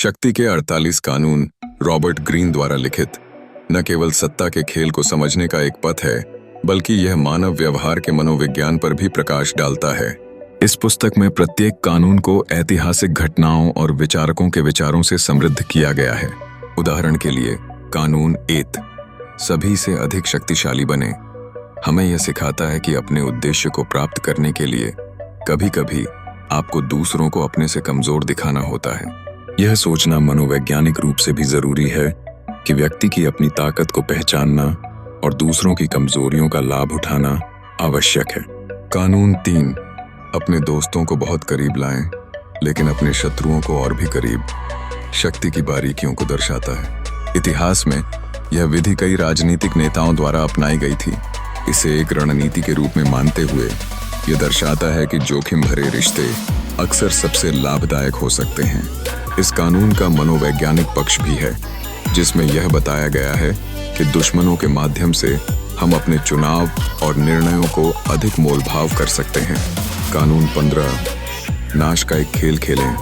शक्ति के 48 कानून रॉबर्ट ग्रीन द्वारा लिखित न केवल सत्ता के खेल को समझने का एक पथ है, बल्कि यह मानव व्यवहार के मनोविज्ञान पर भी प्रकाश डालता है। इस पुस्तक में प्रत्येक कानून को ऐतिहासिक घटनाओं और विचारकों के विचारों से समृद्ध किया गया है। उदाहरण के लिए कानून 8 सभी से अधिक शक्तिशाली बने हमें यह सिखाता है कि अपने उद्देश्य को प्राप्त करने के लिए कभी-कभी आपको दूसरों को अपने से कमजोर दिखाना होता है। यह सोचना मनोवैज्ञानिक रूप से भी जरूरी है कि व्यक्ति की अपनी ताकत को पहचानना और दूसरों की कमजोरियों का लाभ उठाना आवश्यक है। कानून 3 अपने दोस्तों को बहुत करीब लाएं, लेकिन अपने शत्रुओं को और भी करीब। शक्ति की बारीकियों को दर्शाता है। इतिहास में यह विधि कई राजनीतिक नेताओं द्वारा अपनाई गई थी। इसे एक रणनीति के रूप में मानते हुए यह दर्शाता है कि जोखिम भरे रिश्ते अक्सर सबसे लाभदायक हो सकते हैं। इस कानून का मनोवैज्ञानिक पक्ष भी है, जिसमें यह बताया गया है कि दुश्मनों के माध्यम से हम अपने चुनाव और निर्णयों को अधिक मोलभाव कर सकते हैं। कानून 15 नाश का एक खेल खेलें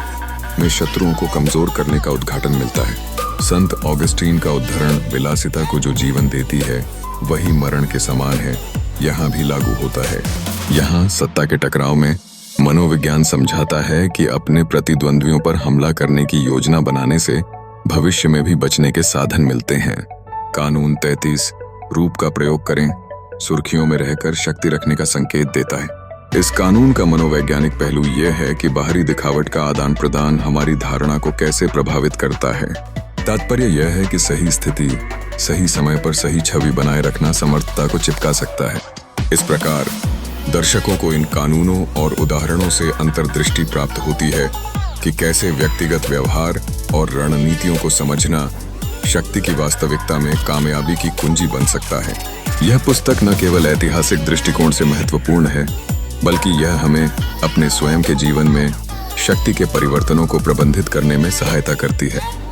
में शत्रुओं को कमजोर करने का उद्घाटन मिलता है। संत ऑगस्टीन का उद्धरण विलासिता को जो जीवन देती है वही मरण के समान है यहाँ भी लागू होता है। यहाँ सत्ता के टकराव में मनोविज्ञान समझाता है कि अपने प्रतिद्वंद्वियों पर हमला करने की योजना बनाने से भविष्य में भी बचने के साधन मिलते हैं। कानून 33 रूप का प्रयोग करें सुर्खियों में रहकर शक्ति रखने का संकेत देता है। इस कानून का मनोवैज्ञानिक पहलू यह है कि बाहरी दिखावट का आदान प्रदान हमारी धारणा को कैसे प्रभावित करता है। तात्पर्य यह है कि सही स्थिति सही समय पर सही छवि बनाए रखना समर्थता को चिपका सकता है। इस प्रकार दर्शकों को इन कानूनों और उदाहरणों से अंतर्दृष्टि प्राप्त होती है कि कैसे व्यक्तिगत व्यवहार और रणनीतियों को समझना शक्ति की वास्तविकता में कामयाबी की कुंजी बन सकता है। यह पुस्तक न केवल ऐतिहासिक दृष्टिकोण से महत्वपूर्ण है, बल्कि यह हमें अपने स्वयं के जीवन में शक्ति के परिवर्तनों को प्रबंधित करने में सहायता करती है।